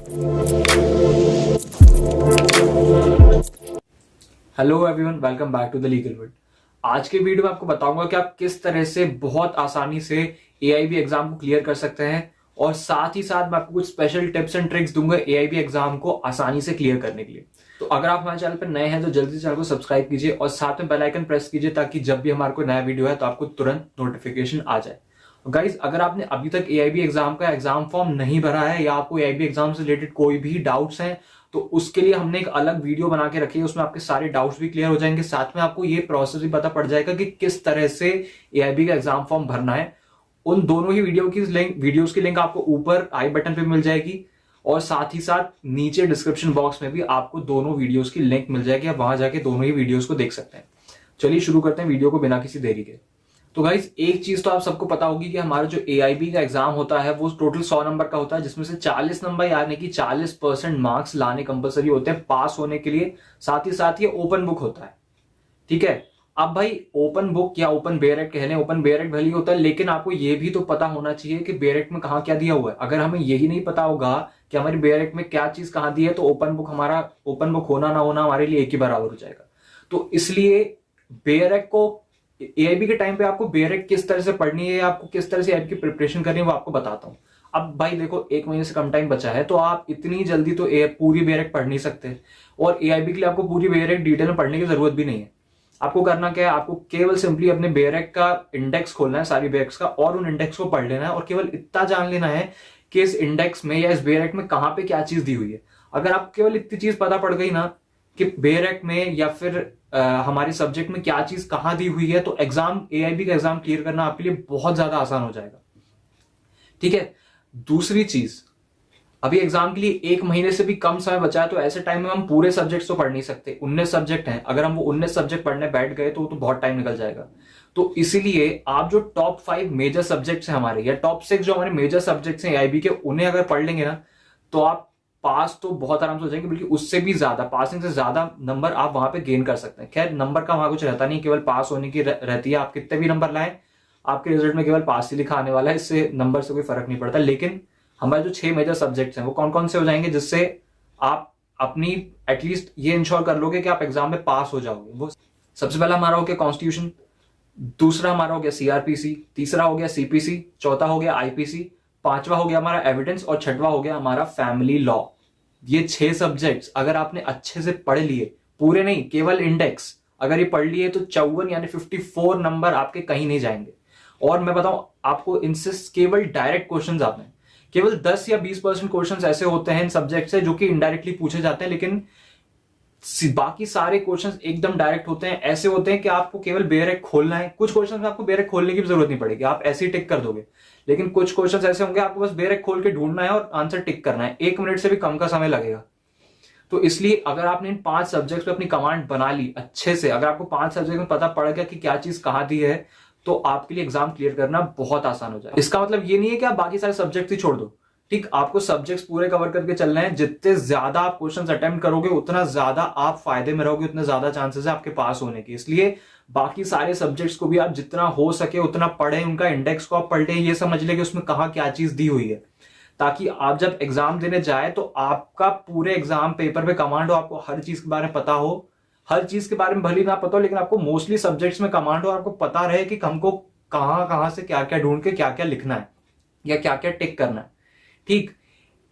Hello everyone, welcome back to the legal world. आज के video में आपको बताऊंगा कि आप किस तरह से बहुत आसानी से एआईबी एग्जाम को क्लियर कर सकते हैं, और साथ ही साथ मैं आपको कुछ स्पेशल टिप्स एंड ट्रिक्स दूंगा एआईबी एग्जाम को आसानी से क्लियर करने के लिए। तो अगर आप हमारे चैनल पर नए हैं तो जल्दी से चैनल को सब्सक्राइब कीजिए और साथ में बेल आइकन प्रेस कीजिए, ताकि जब भी हमारा कोई नया वीडियो है तो आपको तुरंत नोटिफिकेशन आ जाए। गाइज, अगर आपने अभी तक एआईबी एग्जाम का एग्जाम फॉर्म नहीं भरा है या आपको एआईबी एग्जाम से रिलेटेड कोई भी डाउट्स हैं, तो उसके लिए हमने एक अलग वीडियो बना के रखी है। उसमें आपके सारे डाउट्स भी क्लियर हो जाएंगे, साथ में आपको ये प्रोसेस भी पता पड़ जाएगा कि किस तरह से एआईबी का एग्जाम फॉर्म भरना है। उन दोनों ही वीडियोस की लिंक आपको ऊपर आई बटन पे मिल जाएगी, और साथ ही साथ नीचे डिस्क्रिप्शन बॉक्स में भी आपको दोनों वीडियोस की लिंक मिल जाएगी। आप वहां जाके दोनों ही वीडियोस को देख सकते हैं। चलिए शुरू करते हैं वीडियो को बिना किसी देरी के। तो गाइज, एक चीज तो आप सबको पता होगी कि हमारा जो एआईबी का एग्जाम होता है वो टोटल 100 नंबर का होता है, जिसमें से 40 नंबर यानी कि 40% मार्क्स लाने कंपलसरी होते हैं पास होने के लिए। साथ ही साथ ये ओपन बुक होता है, ठीक है। अब भाई, ओपन बुक या ओपन बेरेक्ट कह लें, ओपन बेरेक्ट भले ही होता है, लेकिन आपको ये भी तो पता होना चाहिए कि बेरेक्ट में कहाँ क्या दिया हुआ है। अगर हमें यही नहीं पता होगा कि हमारी बेरेक्ट में क्या चीज कहाँ दी है, तो ओपन बुक होना ना होना हमारे लिए एक ही बराबर हो जाएगा। तो इसलिए बेरेक्ट को एआईबी के टाइम पे आपको बेरेक्ट किस तरह से पढ़नी है, आपको किस तरह से एआईबी की प्रिपरेशन करनी है, वो आपको बताता हूं। अब भाई देखो, 1 महीने से कम टाइम बचा है, तो आप इतनी जल्दी तो पूरी बेरेक्ट पढ़ नहीं सकते, और एआईबी के लिए आपको पूरी बेरेक्ट डिटेल में पढ़ने की जरूरत भी नहीं है। आपको करना क्या है, आपको केवल सिंपली अपने बेरेक्ट का इंडेक्स खोलना है, सारी बेरेक्ट्स का, और उन इंडेक्स को पढ़ लेना है, और केवल इतना जान लेना है कि इस इंडेक्स में या इस बेरेक्ट में कहां पे क्या चीज दी हुई है। अगर आप केवल इतनी चीज पता पड़ गई ना कि बेरेक्ट में या फिर हमारे सब्जेक्ट में क्या चीज कहां दी हुई है, तो एआईबी का एग्जाम क्लियर करना आपके लिए बहुत ज्यादा आसान हो जाएगा, ठीक है। दूसरी चीज, अभी एग्जाम के लिए 1 महीने से भी कम समय बचा है, तो ऐसे टाइम में हम पूरे सब्जेक्ट्स तो पढ़ नहीं सकते। 19 सब्जेक्ट हैं, अगर हम वो 19 सब्जेक्ट पढ़ने बैठ गए तो बहुत टाइम निकल जाएगा। तो इसीलिए आप जो टॉप 5 मेजर सब्जेक्ट्स हैं हमारे, या टॉप 6 जो हमारे मेजर सब्जेक्ट्स हैं एआईबी के, उन्हें अगर पढ़ लेंगे ना, तो आप पास तो बहुत आराम से हो जाएंगे, बल्कि उससे भी ज्यादा, पासिंग से ज्यादा नंबर आप वहां पे गेन कर सकते हैं। खैर, नंबर का वहां कुछ रहता नहीं, केवल पास होने की रहती है। आप कितने भी नंबर लाएं, आपके रिजल्ट में केवल पास ही लिखा आने वाला है, इससे नंबर से कोई फर्क नहीं पड़ता। लेकिन हमारे जो 6 मेजर सब्जेक्ट्स हैं वो कौन कौन से हो जाएंगे, जिससे आप अपनी एटलीस्ट ये इंश्योर कर लोगे कि आप एग्जाम में पास हो जाओगे। वो सबसे पहला हमारा हो गया कॉन्स्टिट्यूशन, दूसरा हमारा हो गया सीआरपीसी, तीसरा हो गया सीपीसी, चौथा हो गया आईपीसी, पांचवा हो गया हमारा एविडेंस, और छठवा हो गया हमारा फैमिली लॉ। ये 6 सब्जेक्ट्स अगर आपने अच्छे से पढ़ लिए, पूरे नहीं केवल इंडेक्स अगर ये पढ़ लिए, तो 54 यानी 54 नंबर आपके कहीं नहीं जाएंगे। और मैं बताऊं आपको, इनसे केवल डायरेक्ट क्वेश्चंस आते हैं। केवल 10 या 20% क्वेश्चंस ऐसे होते हैं इन सब्जेक्ट से जो कि इनडायरेक्टली पूछे जाते हैं, लेकिन बाकी सारे क्वेश्चंस एकदम डायरेक्ट होते हैं। ऐसे होते हैं कि आपको केवल बेरेक्ट खोलना है। कुछ क्वेश्चंस में आपको बेरेक्ट खोलने की भी जरूरत नहीं पड़ेगी, आप ऐसे ही टिक कर दोगे। लेकिन कुछ क्वेश्चंस ऐसे होंगे आपको बस बेरेक्ट खोल के ढूंढना है और आंसर टिक करना है, 1 मिनट से भी कम का समय लगेगा। तो इसलिए अगर आपने इन 5 सब्जेक्ट्स पे अपनी कमांड बना ली अच्छे से, अगर आपको 5 सब्जेक्ट में पता पड़ गया कि क्या चीज कहां दी है, तो आपके लिए एग्जाम क्लियर करना बहुत आसान हो जाए। इसका मतलब ये नहीं है कि आप बाकी सारे सब्जेक्ट ही छोड़ दो, ठीक। आपको सब्जेक्ट्स पूरे कवर करके चलना है। जितने ज्यादा आप क्वेश्चंस अटेम्प्ट करोगे, उतना ज्यादा आप फायदे में रहोगे, उतने ज्यादा चांसेस है आपके पास होने की। इसलिए बाकी सारे सब्जेक्ट्स को भी आप जितना हो सके उतना पढ़ें, उनका इंडेक्स को आप पढ़ें, ये समझ लें कि उसमें कहां क्या चीज दी हुई है, ताकि आप जब एग्जाम देने जाए तो आपका पूरे एग्जाम पेपर पे कमांड हो, आपको हर चीज के बारे में पता हो। हर चीज के बारे में भले ना पता हो, लेकिन आपको मोस्टली सब्जेक्ट्स में कमांड हो, आपको पता रहे कि हमको कहां कहां से क्या क्या ढूंढ के क्या क्या लिखना है या क्या क्या टिक करना है, ठीक।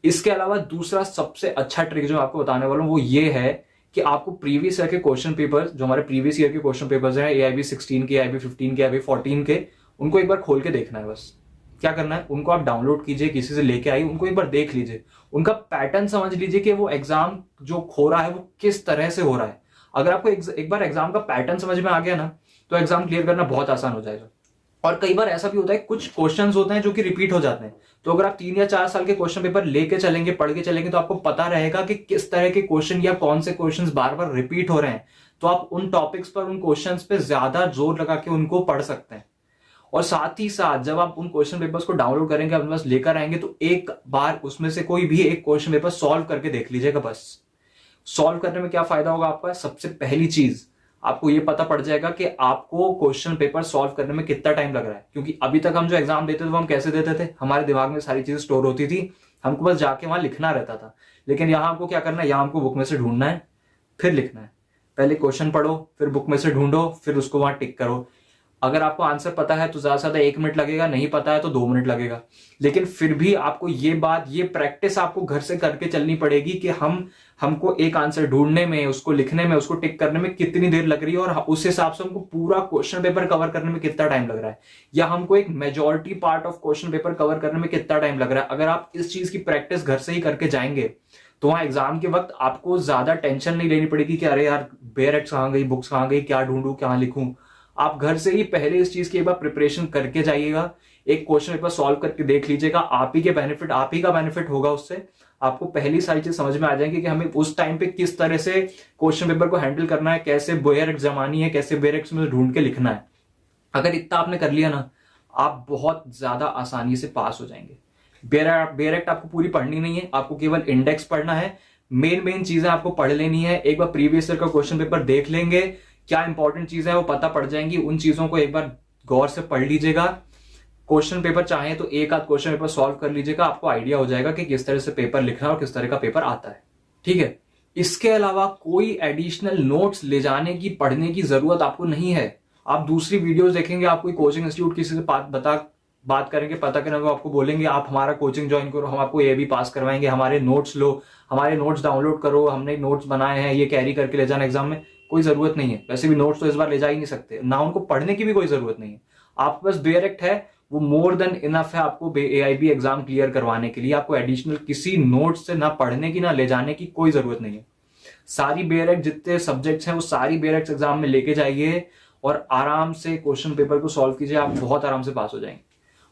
इसके अलावा दूसरा सबसे अच्छा ट्रिक जो मैं आपको बताने वाला हूं वो ये है कि आपको प्रीवियस ईयर के क्वेश्चन पेपर, जो हमारे प्रीवियस ईयर के क्वेश्चन पेपर्स हैं, एआईबी 16 के, एआईबी 15 के, एआईबी 14 के, उनको एक बार खोल के देखना है। बस क्या करना है, उनको आप डाउनलोड कीजिए, किसी से लेके आइए, उनको एक बार देख लीजिए, उनका पैटर्न समझ लीजिए कि वो एग्जाम जो हो रहा है वो किस तरह से हो रहा है। अगर आपको एक बार एग्जाम का पैटर्न समझ में आ गया ना, तो एग्जाम क्लियर करना बहुत आसान हो जाएगा। और कई बार ऐसा भी होता है, कुछ क्वेश्चंस होते हैं जो कि रिपीट हो जाते हैं। तो अगर आप 3 या 4 साल के क्वेश्चन पेपर लेके चलेंगे, पढ़ के चलेंगे, तो आपको पता रहेगा कि किस तरह के क्वेश्चन या कौन से क्वेश्चंस बार बार रिपीट हो रहे हैं। तो आप उन टॉपिक्स पर, उन क्वेश्चंस पे ज्यादा जोर लगा के उनको पढ़ सकते हैं। और साथ ही साथ जब आप उन क्वेश्चन पेपर्स को डाउनलोड करेंगे, अपने पास लेकर आएंगे, तो एक बार उसमें से कोई भी एक क्वेश्चन पेपर सॉल्व करके देख लीजिएगा। बस सॉल्व करने में क्या फायदा होगा आपका, सबसे पहली चीज आपको ये पता पड़ जाएगा कि आपको क्वेश्चन पेपर सॉल्व करने में कितना टाइम लग रहा है। क्योंकि अभी तक हम जो एग्जाम देते थे वो हम कैसे देते थे, हमारे दिमाग में सारी चीजें स्टोर होती थी, हमको बस जाके वहां लिखना रहता था। लेकिन यहाँ हमको क्या करना है, यहाँ हमको बुक में से ढूंढना है, फिर लिखना है। पहले क्वेश्चन पढ़ो, फिर बुक में से ढूंढो, फिर उसको वहां टिक करो। अगर आपको आंसर पता है तो ज्यादा से ज्यादा 1 मिनट लगेगा, नहीं पता है तो 2 मिनट लगेगा। लेकिन फिर भी आपको ये प्रैक्टिस आपको घर से करके चलनी पड़ेगी कि हमको एक आंसर ढूंढने में, उसको लिखने में, उसको टिक करने में कितनी देर लग रही है, और उस हिसाब से हमको पूरा क्वेश्चन पेपर कवर करने में कितना टाइम लग रहा है, या हमको एक majority part of question paper cover करने में कितना टाइम लग रहा है। अगर आप इस चीज की प्रैक्टिस घर से ही करके जाएंगे तो वहां एग्जाम के वक्त आपको ज्यादा टेंशन नहीं लेनी पड़ेगी कि अरे यार बेयर कहां गई, बुक्स कहां गई, क्या ढूंढूं, क्या लिखूं। आप घर से ही पहले इस चीज की एक बार प्रिपरेशन करके जाइएगा, एक क्वेश्चन पेपर सॉल्व करके देख लीजिएगा, आप ही का बेनिफिट होगा उससे। आपको पहली सारी चीज समझ में आ जाएंगी कि हमें उस टाइम पे किस तरह से क्वेश्चन पेपर को हैंडल करना है, कैसे बेयर जमानी है, कैसे बेयर में ढूंढ के लिखना है। अगर इतना आपने कर लिया ना, आप बहुत ज्यादा आसानी से पास हो जाएंगे। बेयर एक्ट आपको पूरी पढ़नी नहीं है, आपको केवल इंडेक्स पढ़ना है। मेन चीजें आपको पढ़ लेनी है। एक बार प्रीवियस ईयर का क्वेश्चन पेपर देख लेंगे, क्या इंपॉर्टेंट चीजें हैं वो पता पड़ जाएंगी, उन चीजों को एक बार गौर से पढ़ लीजिएगा। क्वेश्चन पेपर चाहे तो एक आध क्वेश्चन पेपर सॉल्व कर लीजिएगा, आपको आइडिया हो जाएगा कि किस तरह से पेपर लिखना है और किस तरह का पेपर आता है। ठीक है, इसके अलावा कोई एडिशनल नोट्स ले जाने की, पढ़ने की जरूरत आपको नहीं है। आप दूसरी वीडियोस देखेंगे, आप कोई कोचिंग इंस्टीट्यूट किसी से बात करेंगे, पता करेंगे, वो आपको बोलेंगे आप हमारा कोचिंग ज्वाइन करो, हम आपको ये भी पास करवाएंगे, हमारे नोट्स लो, हमारे नोट्स डाउनलोड करो, हमने नोट्स बनाए हैं, ये कैरी करके ले जाना एग्जाम में। कोई जरूरत नहीं है। वैसे भी नोट्स तो इस बार ले जा ही नहीं सकते, ना उनको पढ़ने की भी कोई जरूरत नहीं है। आपके पास बेयर एक्ट है, वो मोर देन इनफ है आपको AIB एग्जाम क्लियर करवाने के लिए। आपको एडिशनल किसी नोट्स से ना पढ़ने की ना ले जाने की कोई जरूरत नहीं है। सारी बेयर एक्ट जितने सब्जेक्ट्स हैं वो सारी बेयर एक्ट एग्जाम में लेके जाइए और आराम से क्वेश्चन पेपर को सॉल्व कीजिए, आप बहुत आराम से पास हो जाएंगे।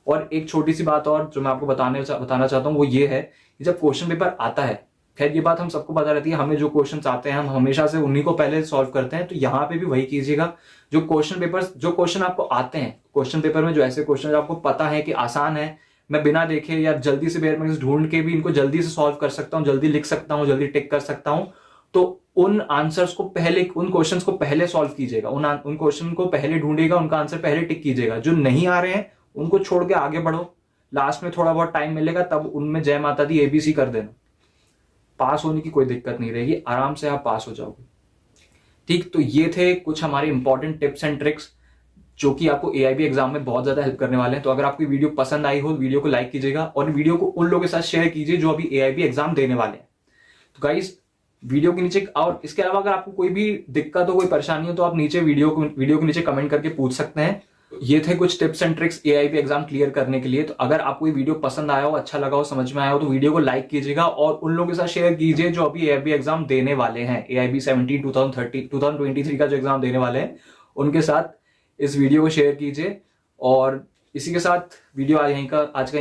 और एक छोटी सी बात और जो मैं आपको बताना चाहता हूँ वो ये है कि जब क्वेश्चन पेपर आता है, खैर ये बात हम सबको पता रहती है, हमें जो क्वेश्चंस आते हैं हम हमेशा से उन्हीं को पहले सॉल्व करते हैं, तो यहाँ पे भी वही कीजिएगा। जो क्वेश्चन आपको आते हैं क्वेश्चन पेपर में, जो ऐसे क्वेश्चन आपको पता है कि आसान है, मैं बिना देखे या जल्दी से बेयर में ढूंढ के भी इनको जल्दी से सॉल्व कर सकता हूँ, जल्दी लिख सकता हूँ, जल्दी टिक कर सकता हूँ, तो उन क्वेश्चन को पहले सॉल्व कीजिएगा, उन क्वेश्चन को पहले ढूंढिएगा, उनका आंसर पहले टिक कीजिएगा। जो नहीं आ रहे हैं उनको छोड़ के आगे बढ़ो, लास्ट में थोड़ा बहुत टाइम मिलेगा तब उनमें जय माता दी ABC कर देना। पास होने की कोई दिक्कत नहीं रहेगी, आराम से आप पास हो जाओगे। ठीक, तो ये थे कुछ हमारे इंपॉर्टेंट टिप्स एंड ट्रिक्स जो कि आपको AIB एग्जाम में बहुत ज्यादा हेल्प करने वाले हैं। तो अगर आपको वीडियो पसंद आई हो, वीडियो को लाइक कीजिएगा और वीडियो को उन लोगों के साथ शेयर कीजिए जो अभी AIB एग्जाम देने वाले हैं। तो गाइस, वीडियो के नीचे, और इसके अलावा अगर आपको कोई भी दिक्कत हो, कोई परेशानी हो, तो आप नीचे वीडियो के नीचे कमेंट करके पूछ सकते हैं। ये थे कुछ tips and tricks AIB exam clear करने के लिए। तो अगर आपको ये वीडियो पसंद आया हो, अच्छा लगा हो, समझ में आया हो, तो वीडियो को लाइक कीजिएगा और उन लोगों के साथ शेयर कीजिए जो अभी AIB एग्जाम देने वाले हैं। AIB 17 2023 का जो एग्जाम देने वाले हैं उनके साथ इस वीडियो को शेयर कीजिए। और इसी के साथ वीडियो आज का